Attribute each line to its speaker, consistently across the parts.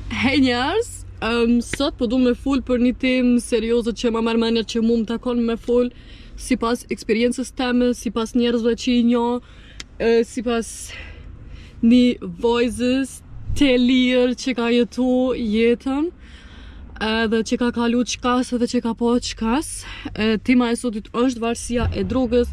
Speaker 1: Hej njerëz, sot po du me full për një temë serioze që ma merr mendja që mu më takon me full sipas eksperiencës teme, sipas njerëzve që i njoh, sipas një vojzës të lirë që ka jetu jetën edhe që ka kalu qkas edhe që ka po qkas. Tema e sotit është varësia e drogës,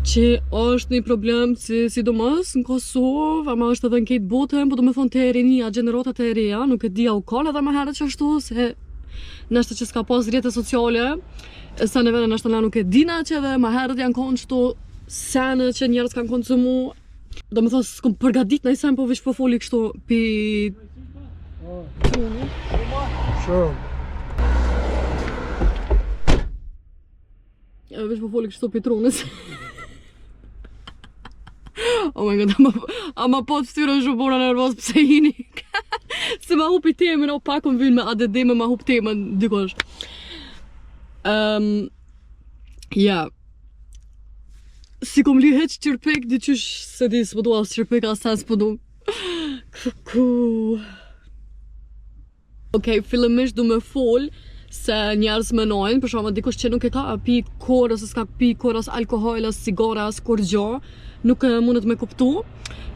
Speaker 1: që është një problem sidomos në Kosovë, ama është edhe në këtë botën, po do me thonë të rinia, gjenerotat e reja, nuk e dia u kanë edhe më herët që ashtu, se nështë që s'ka pas rrjete sociale, sa në vene nështë na nuk e dina që edhe më herët janë konë qëto sene që njerës kanë konsumu. Do me thonë s'kom përgadit në i sen, po vish po foli kështu pi truni. Vish po foli kështu pi trunës. Oh my god, ama po të ftyrën shumë puna nervoz pëse hini. Se ma hupi temën, o pak më vynë me ADD me ma hup temën dikosh. Ja. Si kom li heq qërpek, diqysh se di s'po du as qërpek as sen s'po du. Okej, fillimisht du me fol se njerës menojnë, për shumë dikush që nuk e ka pi korë, ose s'ka pi korë, as alkohol, as sigara, as kur gjo, nuk mundet me kuptu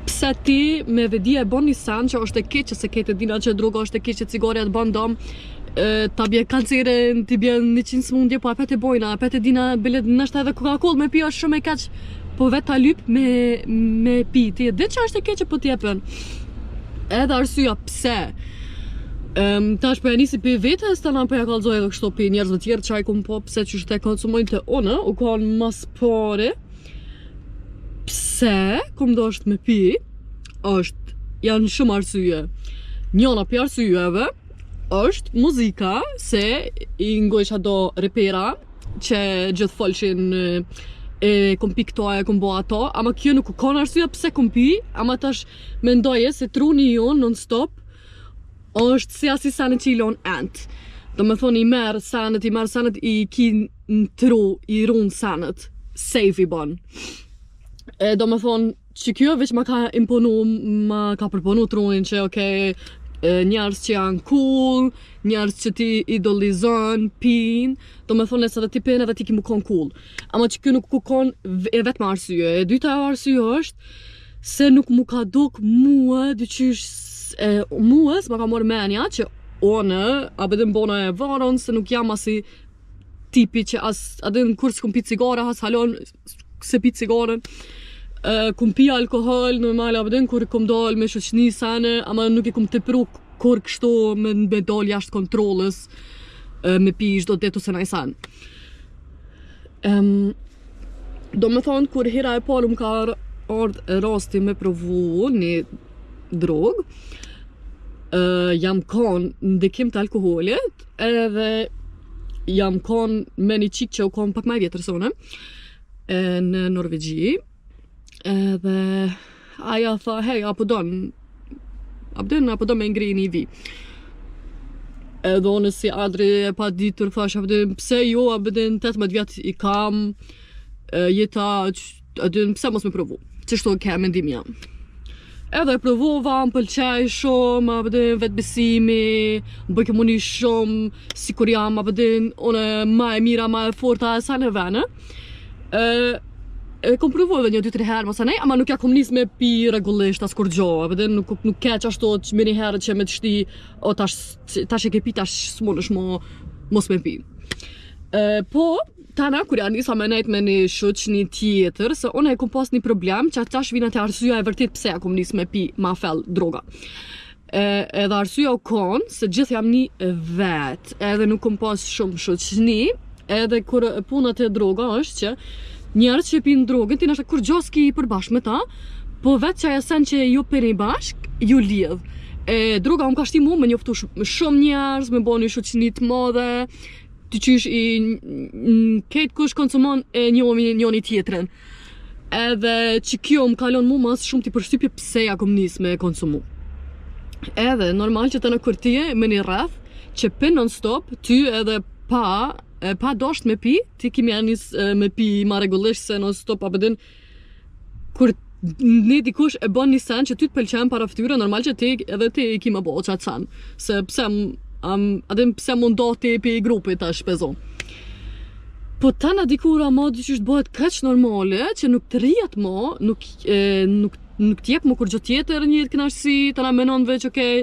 Speaker 1: pse ti me vedia e bon një sen që është e keqe, se kete dina që droga është e keqe, cigaria të ban dom, ta bje kancerin, ti bje 100 smundje, po apet e bojna, apet e dina bilet nështë edhe Coca-Cola me pi është shumë e keq, po vet ta lyp me pi, ti e dit që është e keqe, po t'jepen. Edhe arsyeja pse tash për e nisi për vete, s'ta na për e kalzoj edhe kështu për njerëzve tjerë që a i kom po pse që shte konsumojnë të une, u kanë mas pare pse kom do është me pi, janë shumë arsye. Njona për arsyeve është muzika, se i ngojsh ato repera që gjithë folshin e kom pi këto, e kom bo ato, ama kjo nuk u kanë arsye pse kom pi, ama tash mendoje se truni jonë non-stop është si asi sanet që i lon ent. Do me thonë i merë sanet i ki në tru, i runë sanet, safe i bon. Do me thonë që kjo veç ma ka imponu, ma ka përponu trunin që okej, njerës që janë cool, njerës që ti idolizon, pin, do me thonë nëse dhe ti pin edhe ti ki mu kon cool. Ama që kjo nuk ku kon e vetë ma arsye. E dyta arsye është se nuk mu ka duk mua dyqysh muës ma ka morë menja që one a bedin bona e varon se nuk jam asi tipi që adin kur s'kum pi cigara has halon se pi cigaren kum pi alkohol normal a bedin kur kum dal me shoqni sene ama nuk i kum të pru kur kështu me dal jashtë kontrolës me pi çdo ditë ose naj sen. Do me thonë kur hera e parë më ka ardhë rasti me provu një drog, jam kon ndikim të alkoholit edhe jam kon me një qik që u kon pak maj vjetër sone në Norvegji edhe aja tha hej apo do me ngri një vi edhe onë si adri e pa ditur thash pse jo abedin 18 vjet i kam jeta pse mos me provu qështu ke mendim jam. Edhe provova, më pëlqej shumë, vetë besimi, më bëjke muni shumë, si kur jam, une ma e mira, ma e forta e sa në vene. Kom provu edhe 1-2-3 herë, mos anej, ama nuk ja kom nis me pi regullisht as kur gjo, nuk keq ashtu që me një herë që me të shti, o tash e ke pi, tash s'monesh mos me pi. Po, tana, kur janë nisa me nejt me një shoqni tjetër, se one e kom pas një problem që atash vina të arsyeja e vërtit pse e kom nis me pi ma fel droga. Edhe arsyeja u konë, se gjithë jam një vet, edhe nuk kom pas shumë shoqni, edhe kur punat e droga është që njerës që pinë drogën, ti nështë kur gjoski i përbashk me ta, po vetë që aja sen që ju për një bashk, ju lidh. Droga unë ka shti mu me njoftu shumë njerës, me bo një shoqni të madhe, të qysh i ketë kush konsumon e njoni tjetërën. Edhe që kjo më kalon mu mas shumë t'i përshtypje pse ja kom nis me konsumu. Edhe normal që të në kërtije me një rreth që pin non-stop, ty edhe pa dosht me pi, ti kimi anis me pi ma regullisht se non-stop apëdin kur ne dikush e bën një sen që ty të pëlqen para fytyre, normal që ti edhe ti i ki më bo qatë sen. Se pse mundo ti pi i grupit ta shpezo. Po tana dikura ma dyqysh bëhet kaq normale që nuk të rrijet ma, nuk t'jep më kur gjë tjetër një kënaqësi, tana menon veç okej.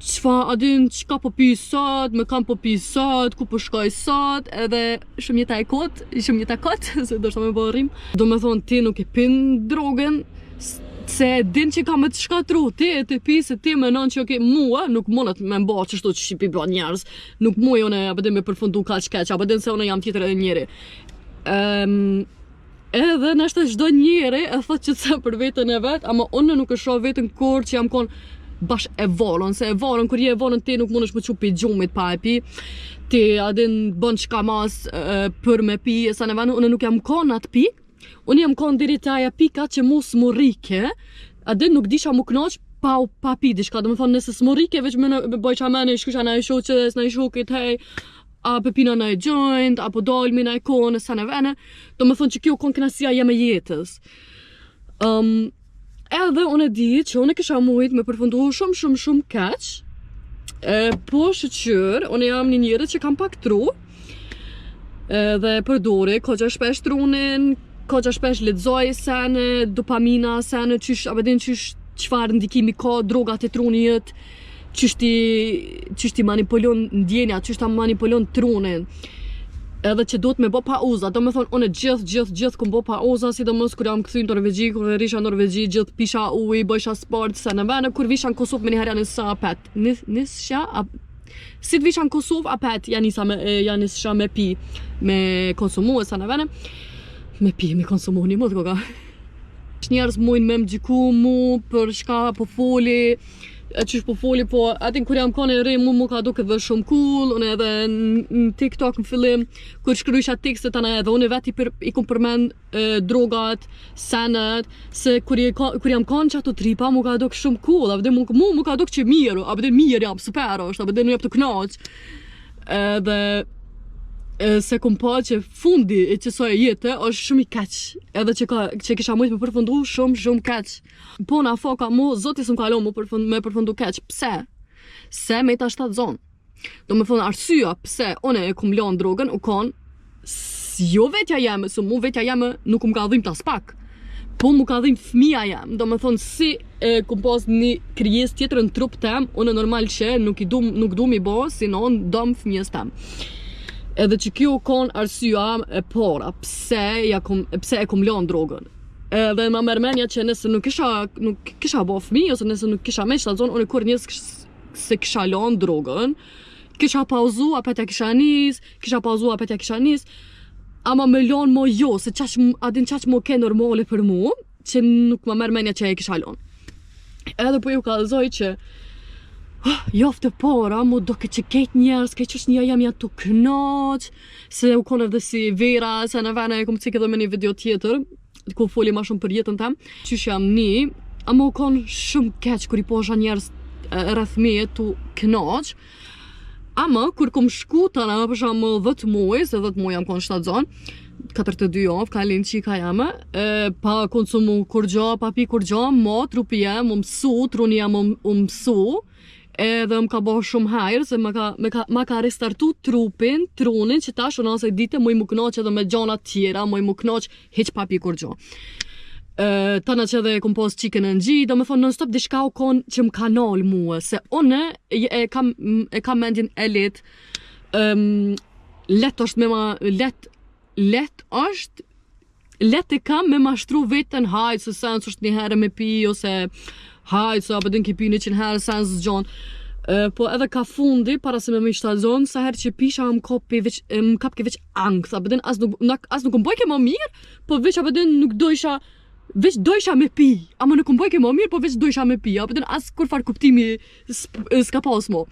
Speaker 1: Çka po pi sot, me kam po pi sot, ku po shkoj sot, edhe shumë jeta e kot, se do shta me bërë rrim. Do me thonë ti nuk e pin drogen, se din që ka me të shkatru, ti e të pi se ti menon që okej, mua nuk mundet me mba qështu që shqipi bla njerës, nuk muj une apëtin me përfundu kaq, apëtin se une jam tjetër edhe njeri. Edhe nështë çdo njeri e thot që të për vetën e vetë, ama unë nuk e shoh vetën kur që jam konë bash e volën, se e volën, kur je e volën ti nuk mundesh më qupi gjumit pa e pi, ti adin bën qka mas për me pi, sa në vanu, unë nuk jam konë atë pi, unë jam konë diri të aja pika që mu s'morike, adin nuk disha mu knoq pa pi dishka, do më thonë nëse s'morike, veç me bëj qa mene, shkusha na i shoqes, na i shukit, hej, a pepina na i joint, apo dolmi na i konë, sa në vene, do më thonë që kjo konë kënasia jeme jetës. Edhe unë e di që unë kisha mujt me përfundu shumë keq, po shqyr, unë jam një njëri që kam pak tru, dhe përdori, ko që shpesh trunin, ko që shpesh lexoj sene, dopamina sene, apëtin qëfar ndikimi ka drogat e trunit, qështi manipulon ndjenja, qështa manipulon trunin. Edhe që duhet me bo pauza, do me thonë, unë gjithë këm bo pauza, si do mos kur jam këthy në Norvegji, kur risha në Norvegji, gjithë pisha uj, bëjsha sport, se në vene, kur visha në Kosovë me njëherja njësa apet. Si të visha në Kosovë apet, janisha me pi, me konsumu, se në vene, me konsumu një mund koka. Njerës mujnë me më gjiku mu, për shka po foli, qysh po foli, po atin kur jam kone e re mu ka duke dhe shumë cool, unë edhe në TikTok në fillim, kur shkrysha tekstet tana edhe, unë veti i kom përmend drogat, senet, se kur jam kone që ato tripa, mu ka duke shumë cool, abëdhe mu ka duke që mirë, abëdhe mirë jam, super është, abëdhe në jep të knaq, edhe se kom pa që fundi e qësoj e jetë është shumë i keq, edhe që kisha mujt me përfundu shumë keq. Po na foka mu, zoti s'm kalon me përfundu keq. Pse? Se me ta 7 zonë. Do me thonë arsyeja pse une e kom lënë drogën u konë, jo vetja jeme, se mu vetja jeme nuk më ka dhim tas pak, po mu ka dhim fëmija jem. Do me thonë si kom pas një krijes tjetër në trup tem, une normal që nuk du mi bo, si non dom fëmijës tem. Edhe që kjo konë arsyeja e para, pse e kom lënë drogën. Edhe ma mërmenja që nëse nuk kisha bo fëmi, ose nëse nuk kisha me qëta zonë, unë kur njës se kisha lënë drogën, kisha pauzu, apetja kisha nis, ama me lënë mo jo, se adin qaq mo ke normale për mu, që nuk ma mërmenja që e kisha lënë. Edhe po ju kalzoj që jofte para, mu doke që kejt njerës, kejt qështë një jam janë të knaq, se u konë edhe si vera, se në vene e kom cikë edhe me një video tjetër, ku foli ma shumë për jetën tem, qysh jam një, ama u konë shumë keq kur i posha njerës rreth meje të knaq, ama kur kom shku tana, për shumë 10 muaj, se 10 muaj jam konë 7 zonë, 42 javë, ka linë qika jame, pa konsumu kur gjo, pa pi kur gjo, ma trupi jem, më mësu, truni jem më mësu, edhe më ka bo shumë hajrë, se ma ka restartu trunin, që tash unë asaj dite mu i mu knaq edhe me gjona tjera, mu i mu knaq heq papi kur gjo. Tana që edhe kom pos qikën në gji, do me thonë non stop dishka u konë që më kanal mua, se une e kam mendjen e let është me ma, let e kam me mashtru vetën hajt, se sens është një herë me pi, ose hajt, se apëdin ki pi 100 herë, sens zgjon. Po edhe ka fundi, para se me më shtazon, sa herë që pisha më kapke veç angth, apëdin as nuk më bojke më mirë, po veç apëdin nuk dojsha, veç dojsha me pi, ama nuk më bojke më mirë, po veç dojsha me pi, apëdin as kur far kuptimi s'ka pas mo.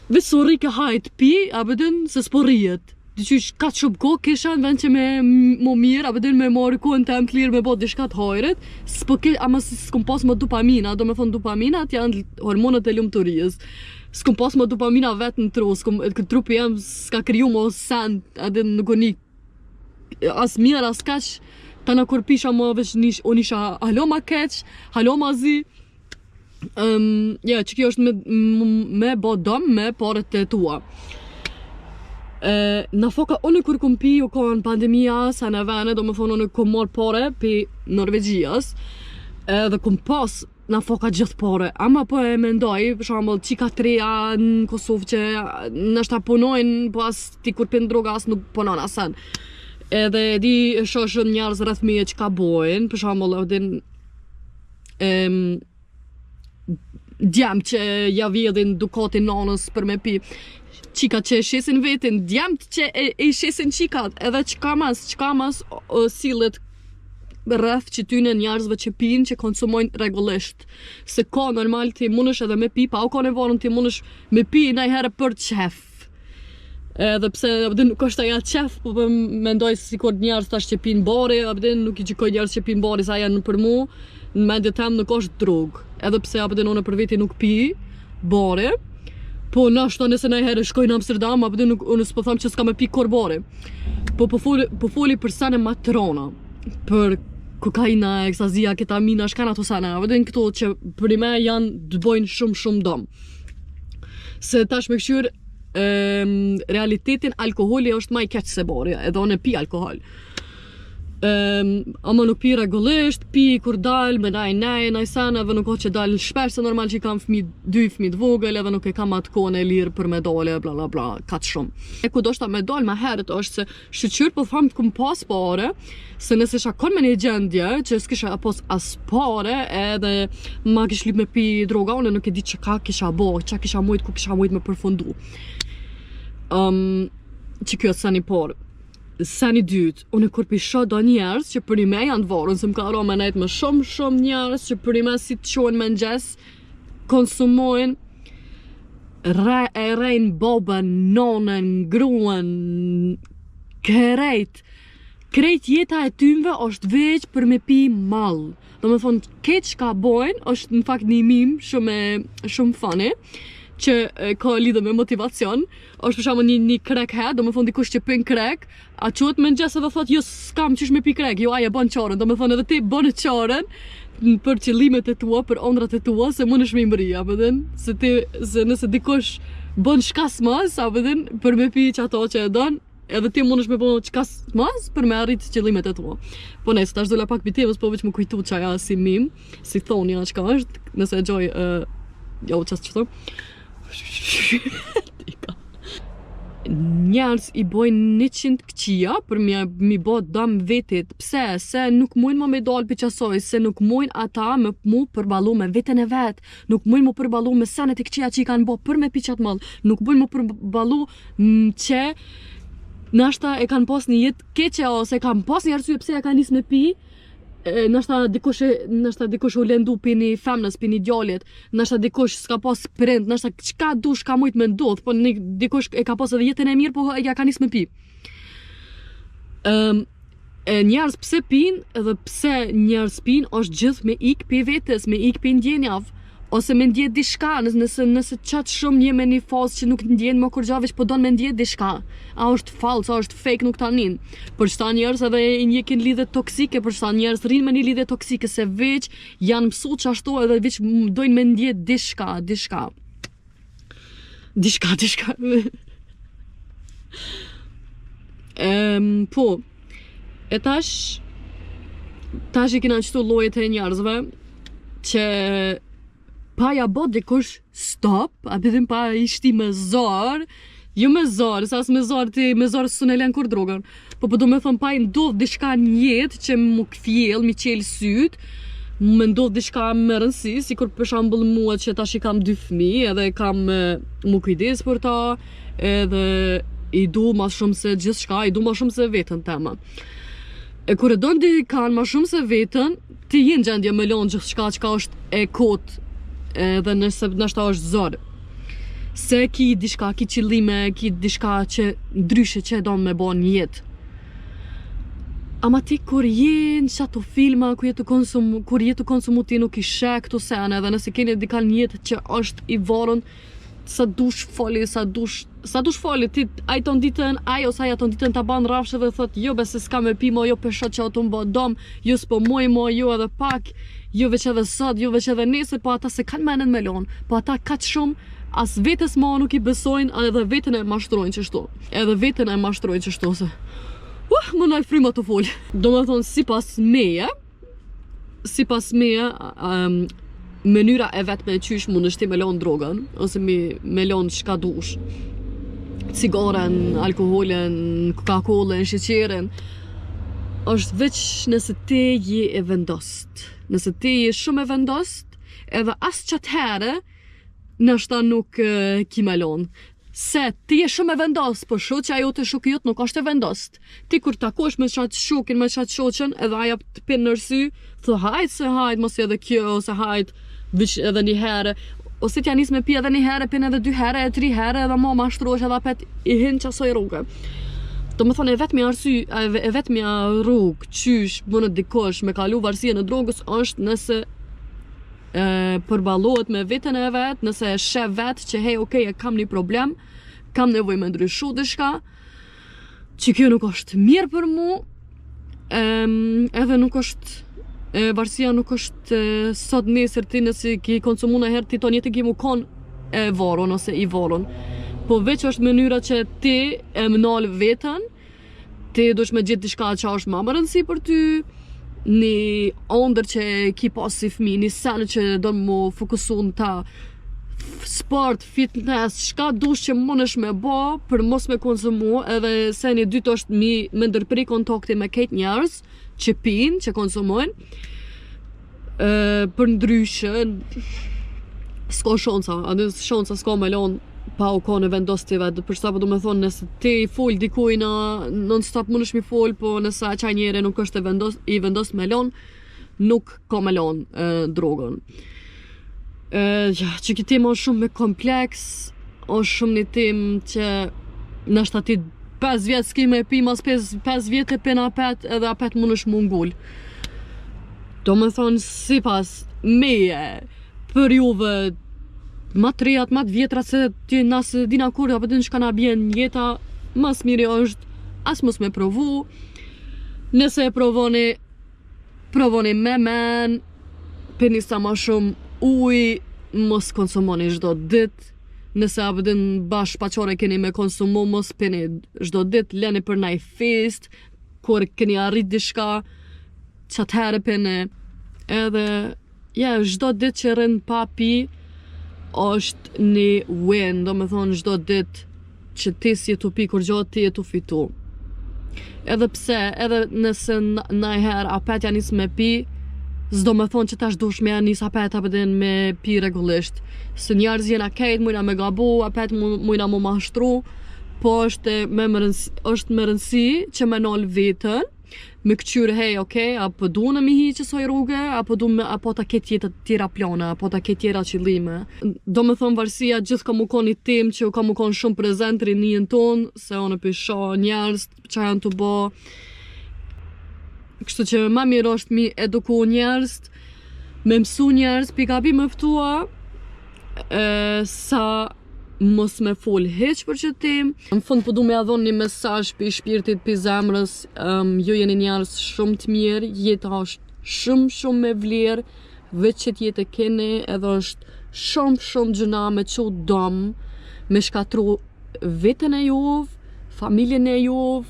Speaker 1: Veç sorri ke hajt pi, apëdin se s'po rrijet. Diqysh ka të shumë kohë kisha në vend që me më mirë, apëdin me marrë kohën tem të lirë me bo dishka të hajret, ama s'kom pas më dopamina, do me thonë dopaminat janë hormonët e lumëturijës. S'kom pas më dopamina vetë në tru, trupi jem s'ka kriju më sen, adin nuk o një as mirë, as kaq Tana kur pisha më veç unë isha halo ma keq, halo ma zi. Që kjo është me bo dëm me paret e tua. Në foka, unë kur kom pi u kohën pandemia, sa në vene, do më thonë unë kom marrë pare për Norvegjijas, dhe kom pas në foka gjithë pare. Ama po e mendoj, për shambull, qika treja në Kosovë që nështë ta punojnë, pas ti kur pin droga as nuk punon asen. Edhe di shoshën njerëz rreth meje që ka bojnë, për shambull, djemë që ja vjedhin dukatin nanës për me pi. Qika që e shesin vetin, djemët që e shesin qikat, edhe qka mas sillet rreth që tyne njerëzve që pinë, që konsumojnë regullisht. Se ka normal ti mundesh edhe me pi, pa o ka nevonë ti mundesh me pi najherë për qef. Edhe pse nuk është aja qef, po mendoj sikur njerëz tash që pinë bari, nuk i gjykoj njerëz që pinë bari sa janë për mu, në mendje tem nuk është drogë. Edhe pse unë për veti nuk pi bari, po nashta nëse najherë shkoj në Amsterdam, unë s'po tham që s'ka me pi kur bari. Po foli për sene matrona, për kokaina, ekstazia, ketamina, shkana të sana, këto që për me janë të bojnë shumë dëm. Se tash me këshyr, realitetin alkoholi është ma i keq se bari, edhe unë pi alkohol. Ama nuk pi regullisht, pi kur dal me naj sana, edhe nuk o që dal shpesh, se normal që i kam dy fëmi të vogël, edhe nuk e kam atë kone lirë për me dole, bla bla bla, katë shumë. E ku do shta me dal ma herët është se shqyqyr po famë të këm pas pare, se nëse shakon me një gjendje, që s'kisha pos as pare, edhe ma kish lip me pi droga, unë nuk e di që ka kisha bo, që kisha mujt, ku kisha mujt me përfundu. Që kjo sa një parë. Seni dytë, unë kur pisha do njerës që për i me janë dvorën, se më ka ro me nejtë me shumë njerës që për i me si të qonë me nxes, konsumojnë, rejnë babën, nonën, gruën, krejt jeta e tymve është veç për me pi malë. Do me thonë, keq ka bojnë, është në fakt një mim shumë funny, që ka lidhe me motivacion, është për shama një crackhead, do me thonë dikush që pin crack, a qëtë me nxesë edhe thot, jo s'kam qysh me pi crack, jo aje ban qarën, do me thonë edhe ti ban qarën për qëllimet e tua, për ondrat e tua, se mund është me imëria, se nëse dikush ban shkas mas, për me pi që ato që e don, edhe ti mund është me ban shkas mas, për me arrit qëllimet e tua. Po nëse tash dola pak bitevës, po veç më kujtu që aja si mim, si thonja që ka është, nëse e gjoj, jo qas që thom, njerës i bojnë 100 këqia për mi bo dëm vetit. Pse? Se nuk mujnë më me dalë për qasoj, se nuk mujnë ata me mu përbalu me vetën e vetë, nuk mujnë mu përbalu me senet e këqia që i kanë bo për me piqat malë, nuk mujnë mu përbalu që nashta e kanë pas një jetë keqe, ose kanë pas një arsye pse e kanë nis me pi, nashta dikush u lendu për një femnës, për një djallit, nashta dikush s'ka pas prind, nashta qka dush ka mujt me ndodh, po dikush e ka pas edhe jetën e mirë, po ja ka nis me pi. Njerës pse pin, edhe pse njerës pin, është gjithë me ik për vetës, me ik për ndjenjav, ose me ndjet dishka, nëse qatë shumë një me një fazë që nuk ndjen më kur gjavesh, po don me ndjet dishka. A është false, a është fake, nuk tanin. Për çta njerëz edhe i njekin lidhe toksike, për çta njerëz rrinë me një lidhe toksike, se veç janë mësu qashtu edhe veç dojnë me ndjet dishka. Po, e tash i kina qëtu lojet e njerëzve, që pa ja bot dikush stop, apëtim pa ishti me zor, jo me zor, sa me zor së në len kur drogën, po do me thëmë pa i ndodh dishka njetë që mu këfjell, mi qelë syt, me ndodh dishka më rëndësi, si kur për shambull mua që tash i kam 2 fëmi, edhe kam mu kujdes për ta, edhe i du ma shumë se gjithë shka, i du ma shumë se vetën tema. E kur e do në kanë ma shumë se vetën, ti jenë gjendje me lonë gjithë shka që ka është e kotë, edhe nëse nështë është zorë. Se ki dishka, ki qëllime, ki dishka që ndryshe që e do me bo një jetë. Ama ti kur jenë që ato filma, kur jetu konsumu ti nuk i shek këtu sene, edhe nëse keni dikal një jetë që është i varën, sa dush foli, sa dush foli, ti ai ton ditën, ai ose ajo ton ditën ta ban rrafshë dhe thot, jo bes se s'ka me pi mo, jo peshot që ato mbo dom, jo s'po moj mo, jo edhe pak, jo veç edhe sot, jo veç edhe nesër, po ata se kanë menen melon, po ata kaq shumë, as vetes mo nuk i besojnë, edhe vetën e mashtrojnë qështu, se më nalë fryma të fol. Do me thonë, si pas meje, mënyra e vetme e qysh mund është ti me lon drogën, ose me lon shka dush. Cigaren, alkoholen, Coca-Colën, sheqerin, është veç nëse ti je e vendost. Nëse ti je shumë e vendost, edhe as qatë herë, nështë nuk ki me lon. Se ti je shumë e vendos, po shoqja jote, shoku jot nuk është e vendost. Ti kur takosh me qatë shokin, me qatë shoqen, edhe aja të pinë nërsy, thë hajt, mos edhe kjo, ose hajt, vish edhe një herë, ose t'ja nis me pi edhe një herë, pinë edhe 2 herë, 3 herë, edhe ma mashtrosh edhe apet i hinë qasoj rrugë. Do me thonë, e vetëmja rrugë, qysh, mënë dikosh me kalu varësia në drogës, është nëse përbalohet me vetën e vetë, nëse e shef vetë që hej, okej, e kam një problem, kam nevoj me ndryshu dishka, që kjo nuk është mirë për mu, edhe nuk është varësia nuk është sot nesër ti nësi ki konsumu në herë ti ton jetë ki mu kon e varon ose i varon, po veç është mënyra që ti e mënal vetën, ti dush me gjithë dishka që është ma më rëndësi për ty, një ondër që ki pas si fmi, një sen që do në mu fokusu në ta sport, fitness, shka dush që mënesh me ba për mos me konsumu, edhe se një dytë është me ndërpri kontakti me kejt njerës që pinë, që konsumojnë, për ndryshë s'ka shonca s'ka me lonë pa u ka në vendostive, përsa po du me thonë nëse ti fol dikujna non stop mënesh mi fol, po nëse aqaj njeri nuk është i vendos me lonë, nuk ka me lonë drogën. Që këtë tim është shumë me kompleks, është shumë një tim që nështë ati 5 vjetë s'ki me pi, mas 5 vjetë e pina apet, edhe apet mënesh mungull. Do me thonë, si pas meje, për juve, ma të rejat, ma të vjetra, se ti nësë dina kur, apo të në shka na bjen jeta, mas miri është, as mos me provu, nëse e provoni me men, pini sa ma shumë uj, mos konsumoni çdo dit, nëse apëtën bash paqore keni me konsumu, mos pini çdo dit, leni për naj fest, kur keni arrit dishka, qatë herë pini, edhe, çdo dit që rënë pa pi, është një win, do me thonë çdo dit që ti si jetu pi kur gjatë ti jetu fitu. Edhe pse, edhe nëse najher apet janis me pi, s'do me thonë që tash dush me janis apet apëtin me pi regullisht. Se njerëz jena kejt, mujna me gabu, apet mujna mu mashtru, po është me rëndësi që me nol vetën, me këqyrë hej, okej, apo du në mi hi qësoj rrugë, apo ta ketë jetë tjera plana, apo ta ketë tjera qëllime. Do me thonë varësia gjithë ka mu kon një tim që ka mu kon shumë prezent rinijën tonë, se onë pisha njerës që janë të bo. Kështu që ma mirë është mi eduku njerës, me mësu njerës, pi gabi më ftua, sa mos me fol heq për që tim. Në fund po du me adhon një mesazh për shpirtit, për zemrës, ju jeni njerës shumë të mirë, jeta është shumë me vlerë, veç që t'jetë keni, edhe është shumë gjëna me që dom, me shkatru vetën e juve, familjen e juve,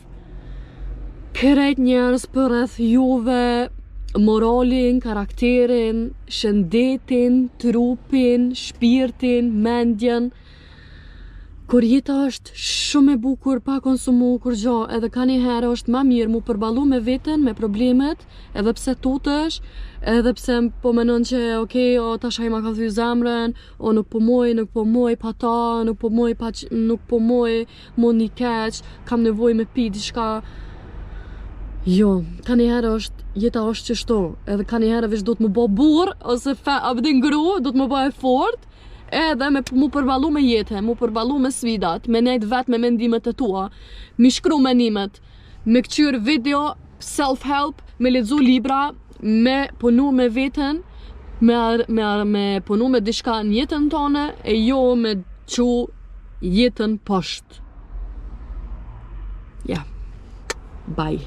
Speaker 1: kërejt njerës për rreth juve, moralin, karakterin, shëndetin, trupin, shpirtin, mendjen. Kur jeta është shumë e bukur pa konsumu kur gjo, edhe ka një herë është ma mirë mu përbalu me vetën, me problemet, edhe pse tutësh, edhe pse po menon që okej, o tash ai ma ka thy zemrën, o nuk po moj pa ta, nuk po moj mund një keq, kam nevoj me pi diçka. Jo, ka një herë është, jeta është qështu, edhe ka një herë veç do të më bo burr, ose abdin gru, do të më bo e fort, edhe mu përbalu me jetë, mu përbalu me sfidat, me nejt vetë me mendimet e tua, mi shkru menimet, me këqyr video, self-help, me lexu libra, me punu me vetën, me punu me dishka në jetën tonë, e jo me çu jetën poshtë. Ja. Bye.